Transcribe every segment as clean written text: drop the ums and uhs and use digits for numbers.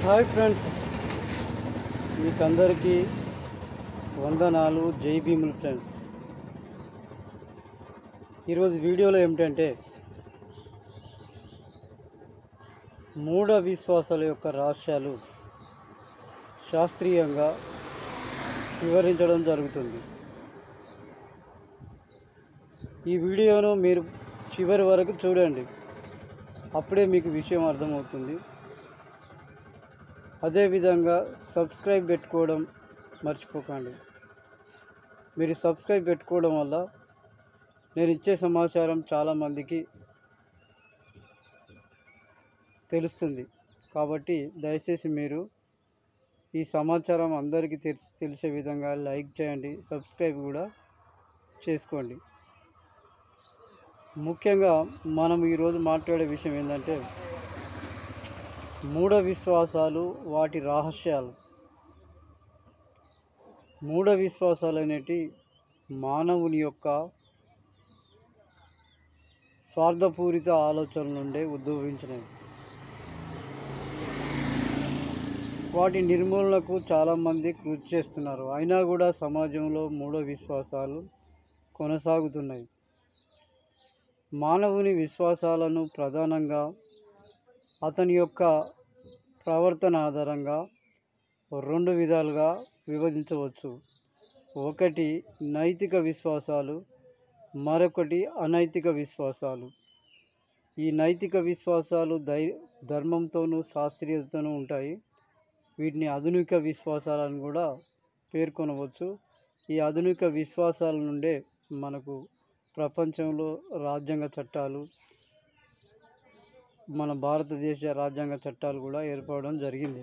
Hi friends, మీకు అందరికీ వందనాలు, జై భీములు ఫ్రెండ్స్. ఈరోజు వీడియోలో ఏమిటంటే మూఢ విశ్వాసాల యొక్క రహస్యాలు శాస్త్రీయంగా వివరించడం జరుగుతుంది. ఈ వీడియోను మీరు చివరి వరకు చూడండి, అప్పుడే మీకు విషయం అర్థమవుతుంది. అదేవిధంగా సబ్స్క్రైబ్ పెట్టుకోవడం మర్చిపోకండి. మీరు సబ్స్క్రైబ్ పెట్టుకోవడం వల్ల నేను ఇచ్చే సమాచారం చాలామందికి తెలుస్తుంది. కాబట్టి దయచేసి మీరు ఈ సమాచారం అందరికీ తెలిసే విధంగా లైక్ చేయండి, సబ్స్క్రైబ్ కూడా చేసుకోండి. ముఖ్యంగా మనం ఈరోజు మాట్లాడే విషయం ఏంటంటే మూఢ విశ్వాసాలు, వాటి రహస్యాలు. మూఢ విశ్వాసాలు అనేటి మానవుని యొక్క స్వార్థపూరిత ఆలోచనల నుండే ఉద్భవించినవి. వాటి నిర్మూలనకు చాలామంది కృషి చేస్తున్నారు. అయినా కూడా సమాజంలో మూఢ విశ్వాసాలు కొనసాగుతున్నాయి. మానవుని విశ్వాసాలను ప్రధానంగా అతని యొక్క ప్రవర్తన ఆధారంగా రెండు విధాలుగా విభజించవచ్చు. ఒకటి నైతిక విశ్వాసాలు, మరొకటి అనైతిక విశ్వాసాలు. ఈ నైతిక విశ్వాసాలు ధర్మంతోనూ శాస్త్రీయతను ఉంటాయి. వీటిని ఆధునిక విశ్వాసాలను కూడా పేర్కొనవచ్చు. ఈ ఆధునిక విశ్వాసాల నుండే మనకు ప్రపంచంలో రాజ్యాంగ చట్టాలు, మన భారతదేశ రాజ్యాంగ చట్టాలు కూడా ఏర్పడడం జరిగింది.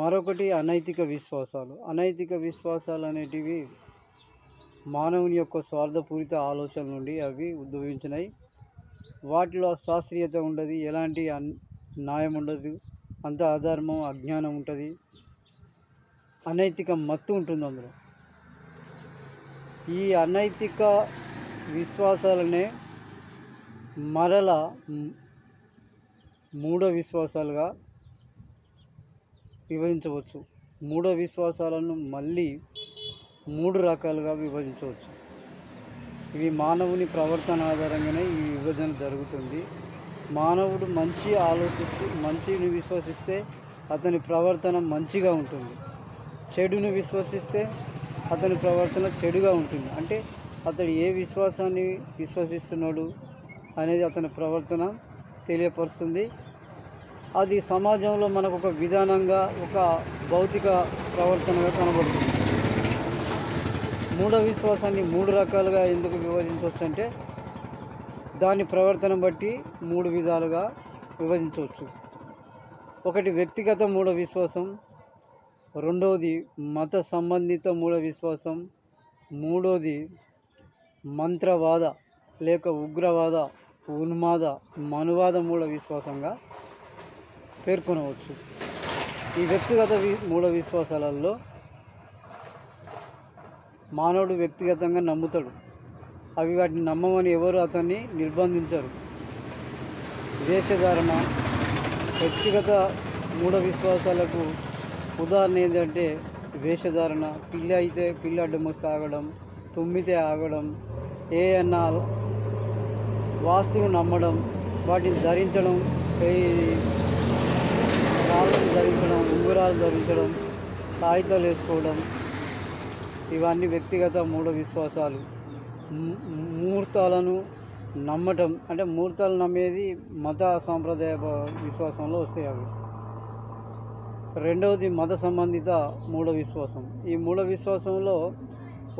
మరొకటి అనైతిక విశ్వాసాలు. అనైతిక విశ్వాసాలు అనేటివి మానవుని యొక్క స్వార్థపూరిత ఆలోచన నుండి అవి ఉద్భవించినాయి. వాటిలో శాస్త్రీయత ఉండదు, ఎలాంటి న్యాయం ఉండదు, అంత అధర్మం, అజ్ఞానం ఉంటుంది, అనైతిక మత్తు ఉంటుంది అందులో. ఈ అనైతిక విశ్వాసాలనే మరలా మూఢ విశ్వాసాలుగా విభజించవచ్చు. మూఢ విశ్వాసాలను మళ్ళీ 3 రకాలుగా విభజించవచ్చు. ఇవి మానవుని ప్రవర్తన ఆధారంగానే ఈ విభజన జరుగుతుంది. మానవుడు మంచిని విశ్వసిస్తే అతని ప్రవర్తన మంచిగా ఉంటుంది. చెడుని విశ్వసిస్తే అతని ప్రవర్తన చెడుగా ఉంటుంది. అంటే అతడు ఏ విశ్వాసాన్ని విశ్వసిస్తున్నాడు అనేది అతని ప్రవర్తన తెలియపరుస్తుంది. అది సమాజంలో మనకు ఒక విధానంగా, ఒక భౌతిక ప్రవర్తనగా కనబడుతుంది. మూఢ విశ్వాసాన్ని 3 రకాలుగా ఎందుకు విభజించవచ్చు అంటే దాని ప్రవర్తన బట్టి 3 విధాలుగా విభజించవచ్చు. ఒకటి వ్యక్తిగత మూఢ విశ్వాసం, రెండవది మత సంబంధిత మూఢ విశ్వాసం, మూడవది మంత్రవాద లేక ఉగ్రవాద, ఉన్మాద, మనువాద మూఢ విశ్వాసంగా పేర్కొనవచ్చు. ఈ వ్యక్తిగత మూఢ విశ్వాసాలలో మానవుడు వ్యక్తిగతంగా నమ్ముతాడు. వాటిని నమ్మమని ఎవరు అతన్ని నిర్బంధించరు. వేషధారణ వ్యక్తిగత మూఢ విశ్వాసాలకు ఉదాహరణ ఏంటంటే వేషధారణ. పిల్లి అయితే పిల్లి అడ్డం వస్తే ఆగడం, తుమ్మితే ఆగడం, ఏమన్నా వాస్తువును నమ్మడం, వాటిని ధరించడం, రాళ్ళను ధరించడం, ఉంగరాలు ధరించడం, తాయితాలు వేసుకోవడం, ఇవన్నీ వ్యక్తిగత మూఢ విశ్వాసాలు. ముహూర్తాలను నమ్మటం, అంటే ముహూర్తాలు నమ్మేది మత సాంప్రదాయ విశ్వాసంలో వస్తాయి అవి. రెండవది మత సంబంధిత మూఢ విశ్వాసం. ఈ మూఢ విశ్వాసంలో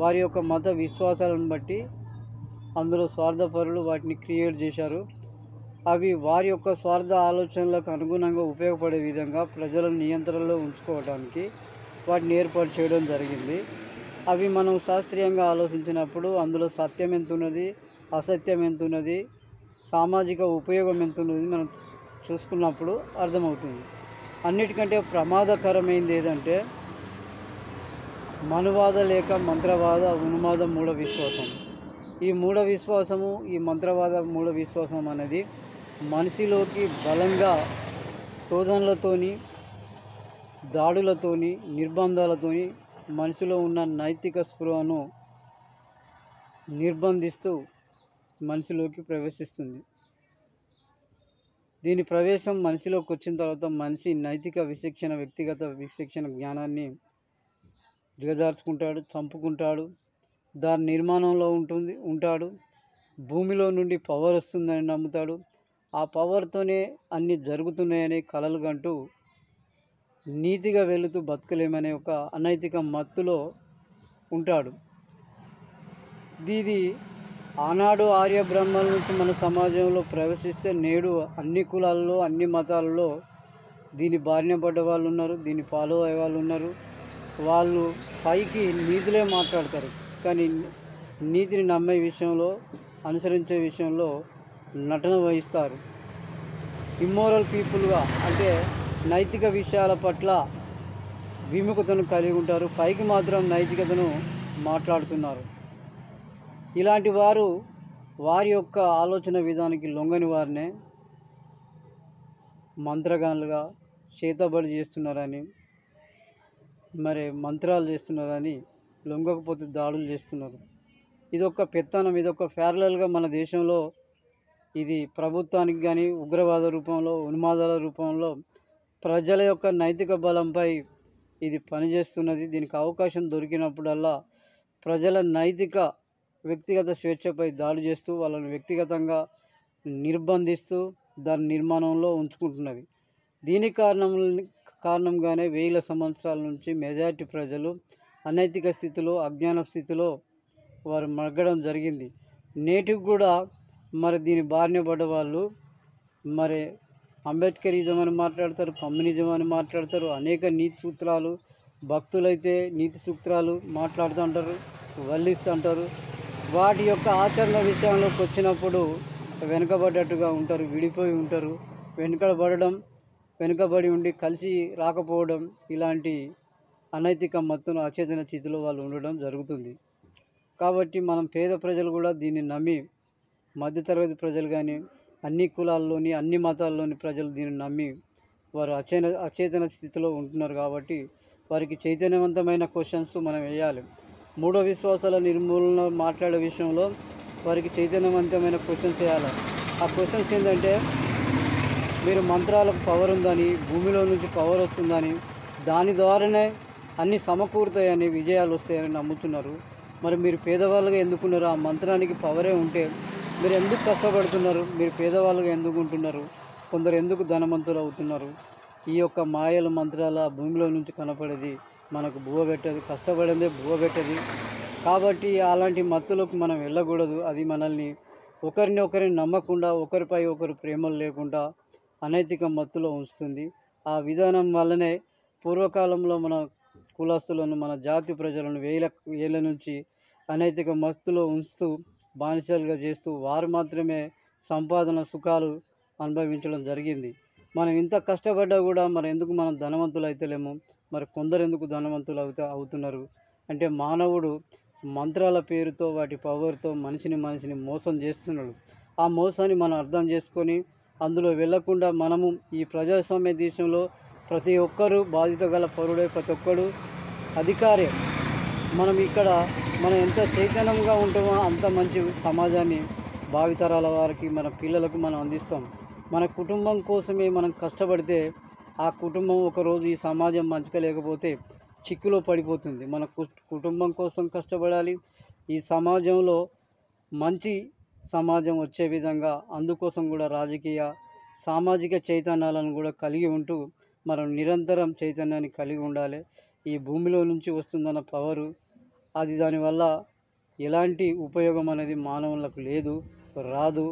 వారి యొక్క మత విశ్వాసాలను బట్టి అందులో స్వార్థపరులు వాటిని క్రియేట్ చేశారు. అవి వారి యొక్క స్వార్థ ఆలోచనలకు అనుగుణంగా ఉపయోగపడే విధంగా ప్రజలను నియంత్రణలో ఉంచుకోవడానికి వాటిని ఏర్పాటు చేయడం జరిగింది. అవి మనం శాస్త్రీయంగా ఆలోచించినప్పుడు అందులో సత్యం ఎంత ఉన్నది, అసత్యం ఎంత ఉన్నది, సామాజిక ఉపయోగం ఎంత ఉన్నది మనం చూసుకున్నప్పుడు అర్థమవుతుంది. అన్నిటికంటే ప్రమాదకరమైనది ఏదంటే మనువాద లేక మంత్రవాద, ఉన్మాద మూఢ విశ్వాసం. ఈ మూఢ విశ్వాసము, ఈ మంత్రవాద మూఢ విశ్వాసం అనేది మనిషిలోకి బలంగా శోధనలతోని, దాడులతోని, నిర్బంధాలతోని మనిషిలో ఉన్న నైతిక స్పృహను నిర్బంధిస్తూ మనిషిలోకి ప్రవేశిస్తుంది. దీని ప్రవేశం మనిషిలోకి వచ్చిన తర్వాత మనిషి నైతిక విచక్షణ, వ్యక్తిగత విచక్షణ జ్ఞానాన్ని దిగజార్చుకుంటాడు, చంపుకుంటాడు. దాని నిర్మాణంలో ఉంటాడు. భూమిలో నుండి పవర్ వస్తుందని నమ్ముతాడు. ఆ పవర్తోనే అన్నీ జరుగుతున్నాయని కలలు కంటూ నీతిగా వెళుతూ బతకలేమనే ఒక అనైతిక మత్తులో ఉంటాడు. ఇది ఆనాడు ఆర్య బ్రహ్మల నుంచి మన సమాజంలో ప్రవేశిస్తే నేడు అన్ని కులాల్లో, అన్ని మతాలలో దీని బారిన పడ్డ వాళ్ళు ఉన్నారు, దీన్ని ఫాలో అయ్యే వాళ్ళు ఉన్నారు. వాళ్ళు పైకి నీతులే మాట్లాడతారు, కానీ నీతిని నమ్మే విషయంలో, అనుసరించే విషయంలో నటన వహిస్తారు. ఇమ్మోరల్ పీపుల్గా, అంటే నైతిక విషయాల పట్ల విముఖతను కలిగి ఉంటారు, పైకి మాత్రం నైతికతను మాట్లాడుతున్నారు. ఇలాంటి వారు వారి యొక్క ఆలోచన విధానానికి లొంగని వారినే మంత్రగానులుగా చేతబడి చేస్తున్నారని, మరి మంత్రాలు చేస్తున్నారని, లొంగకపోతే దాడులు చేస్తున్నారు. ఇదొక పెత్తనం, ఇదొక ప్యారలల్గా మన దేశంలో ఇది ప్రభుత్వానికి కానీ ఉగ్రవాద రూపంలో, ఉన్మాదాల రూపంలో ప్రజల యొక్క నైతిక బలంపై ఇది పనిచేస్తున్నది. దీనికి అవకాశం దొరికినప్పుడల్లా ప్రజల నైతిక వ్యక్తిగత స్వేచ్ఛపై దాడి చేస్తూ వాళ్ళని వ్యక్తిగతంగా నిర్బంధిస్తూ దాని నిర్మాణంలో ఉంచుకుంటున్నది. దీనికి కారణంగానే వేల సంవత్సరాల నుంచి మెజారిటీ ప్రజలు అనైతిక స్థితిలో, అజ్ఞాన స్థితిలో వారు మగ్గడం జరిగింది. నేటికి కూడా మరి దీని బారిన పడ్డ వాళ్ళు మరి అంబేద్కరిజం అని మాట్లాడతారు, కమ్యూనిజం అని మాట్లాడతారు, అనేక నీతి సూత్రాలు, భక్తులైతే నీతి సూత్రాలు మాట్లాడుతుంటారు, వల్లిస్తుంటారు. వాటి యొక్క ఆచరణ విషయంలోకి వచ్చినప్పుడు వెనుకబడ్డట్టుగా ఉంటారు, విడిపోయి ఉంటారు. వెనుకబడి ఉండి కలిసి రాకపోవడం, ఇలాంటి అనైతిక మత్తును అచేతన స్థితిలో వాళ్ళు ఉండడం జరుగుతుంది. కాబట్టి మనం పేద ప్రజలు కూడా దీన్ని నమ్మి, మధ్యతరగతి ప్రజలు కానీ అన్ని కులాల్లోని, అన్ని మతాల్లోని ప్రజలు దీన్ని నమ్మి వారు అచేతన స్థితిలో ఉంటున్నారు. కాబట్టి వారికి చైతన్యవంతమైన క్వశ్చన్స్ మనం వేయాలి. మూఢ విశ్వాసాల నిర్మూలన మాట్లాడే విషయంలో వారికి చైతన్యవంతమైన క్వశ్చన్స్ వేయాలి. ఆ క్వశ్చన్స్ ఏంటంటే, మీరు మంత్రాలకు పవర్ ఉందని, భూమిలో నుంచి పవర్ వస్తుందని, దాని ద్వారానే అన్నీ సమకూరుతాయని, విజయాలు వస్తాయని నమ్ముతున్నారు. మరి మీరు పేదవాళ్ళుగా ఎందుకున్నారు? ఆ మంత్రానికి పవరే ఉంటే మీరు ఎందుకు కష్టపడుతున్నారు? మీరు పేదవాళ్ళుగా ఎందుకు ఉంటున్నారు? కొందరు ఎందుకు ధనవంతులు అవుతున్నారు? ఈ యొక్క మాయల మంత్రాల భూమిలో నుంచి కనపడేది మనకు బువ్వ పెట్టదు, కష్టపడిందే బువ్వ పెట్టది. కాబట్టి అలాంటి మత్తులకు మనం వెళ్ళకూడదు. అది మనల్ని ఒకరిని నమ్మకుండా, ఒకరిపై ఒకరు ప్రేమలు లేకుండా అనైతిక మత్తులో ఉంచుతుంది. ఆ విధానం వల్లనే పూర్వకాలంలో మన కులస్తులను, మన జాతి ప్రజలను వేల ఏళ్ళ నుంచి అనైతిక మత్తులో ఉంచుతూ బానిసలుగా చేస్తూ వారు మాత్రమే సంపాదన సుఖాలు అనుభవించడం జరిగింది. మనం ఇంత కష్టపడ్డా కూడా మరి ఎందుకు మనం ధనవంతులు అవుతలేము? మరి కొందరు ఎందుకు ధనవంతులు అవుతున్నారు అంటే, మానవుడు మంత్రాల పేరుతో, వాటి పవర్తో మనిషిని మోసం చేస్తున్నాడు. ఆ మోసాన్ని మనం అర్థం చేసుకొని అందులో వెళ్లకుండా మనము ఈ ప్రజాస్వామ్య దేశంలో ప్రతి ఒక్కరూ బాధ్యత గల పౌరుడే, ప్రతి ఒక్కరు అధికారే. మనం ఎంత చైతన్యంగా ఉంటామో అంత మంచి సమాజాన్ని భావితరాల వారికి, మన పిల్లలకు మనం అందిస్తాం. మన కుటుంబం కోసమే మనం కష్టపడితే ఆ కుటుంబం ఒకరోజు ఈ సమాజం మంచిగా లేకపోతే చిక్కులో పడిపోతుంది. మన కుటుంబం కోసం కష్టపడాలి. ఈ సమాజంలో మంచి సమాజం వచ్చే విధంగా అందుకోసం కూడా రాజకీయ, సామాజిక చైతన్యాలను కూడా కలిగి ఉంటూ మనం నిరంతరం చైతన్యాన్ని కలిగి ఉండాలి. ఈ భూమిలో నుంచి వస్తుందన్న పవరు, అది దానివల్ల ఎలాంటి ఉపయోగం అనేది మానవులకు లేదు, రాదు.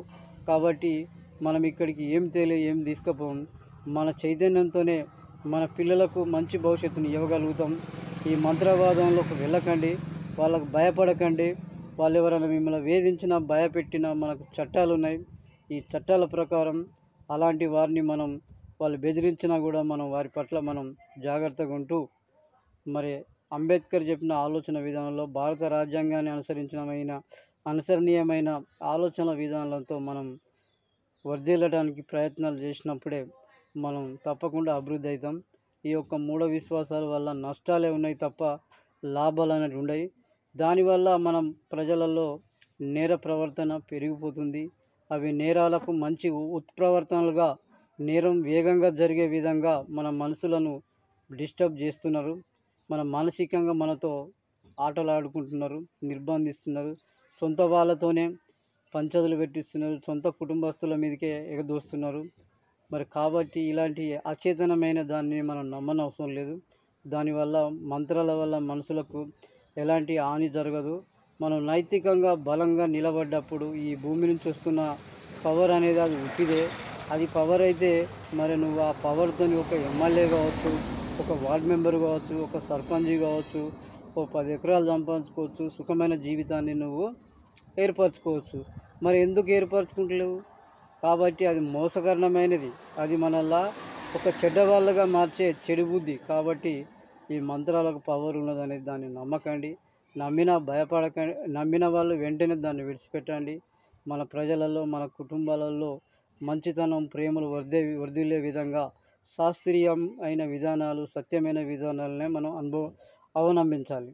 కాబట్టి మనం ఇక్కడికి ఏం తీసుకుపోం. మన చైతన్యంతోనే మన పిల్లలకు మంచి భవిష్యత్తుని ఇవ్వగలుగుతాం. ఈ మంత్రవాదంలోకి వెళ్ళకండి, వాళ్ళకు భయపడకండి. వాళ్ళు ఎవరైనా మిమ్మల్ని వేధించినా, భయపెట్టినా మనకు చట్టాలు ఉన్నాయి. ఈ చట్టాల ప్రకారం అలాంటి వారిని వాళ్ళు బెదిరించినా కూడా మనం వారి పట్ల మనం జాగ్రత్తగా ఉంటూ, మరి అంబేద్కర్ చెప్పిన ఆలోచన విధానంలో భారత రాజ్యాంగాన్ని అనుసరణీయమైన ఆలోచన విధానాలతో మనం వర్ధిల్లడానికి ప్రయత్నాలు చేసినప్పుడే మనం తప్పకుండా అభివృద్ధి అవుతాం. ఈ యొక్క మూఢ విశ్వాసాల వల్ల నష్టాలే ఉన్నాయి తప్ప లాభాలు అనేవి ఉండవు. దానివల్ల మనం ప్రజలలో నేర ప్రవర్తన పెరిగిపోతుంది. అవి నేరాలకు మంచి ఉత్ప్రవర్తనలుగా నేరం వేగంగా జరిగే విధంగా మన మనసులను డిస్టర్బ్ చేస్తున్నారు. మన మానసికంగా మనతో ఆటలు ఆడుకుంటున్నారు, నిర్బంధిస్తున్నారు. సొంత వాళ్ళతోనే పంచదులు పెట్టిస్తున్నారు, సొంత కుటుంబస్తుల మీదకే ఎగదోస్తున్నారు. మరి కాబట్టి ఇలాంటి అచేతనమైన దాన్ని మనం నమ్మనవసరం లేదు. దానివల్ల మంత్రాల వల్ల మనుషులకు ఎలాంటి హాని జరగదు. మనం నైతికంగా బలంగా నిలబడ్డప్పుడు ఈ భూమి నుంచి వస్తున్న పవర్ అనేది అది ఉట్టిదే. అది పవర్ అయితే మరి నువ్వు ఆ పవర్తో ఒక ఎమ్మెల్యే కావచ్చు, ఒక వార్డ్ మెంబర్ కావచ్చు, ఒక సర్పంచ్ కావచ్చు, ఓ 10 ఎకరాలు సంపాదించుకోవచ్చు, సుఖమైన జీవితాన్ని నువ్వు ఏర్పరచుకోవచ్చు. మరి ఎందుకు ఏర్పరచుకుంటలేవు? కాబట్టి అది మోసకరమైనది. అది మనల్లా ఒక చెడ్డవాళ్ళగా మార్చే చెడు బుద్ధి. కాబట్టి ఈ మంత్రాలకు పవర్ ఉన్నదనేది దాన్ని నమ్మకండి. నమ్మిన వాళ్ళు వెంటనే దాన్ని విడిచిపెట్టండి. మన ప్రజలలో, మన కుటుంబాలలో మంచితనం, ప్రేమలు వర్ధిల్లే విధంగా శాస్త్రీయం అయిన విధానాలు, సత్యమైన విధానాలనే మనం అవలంబించాలి.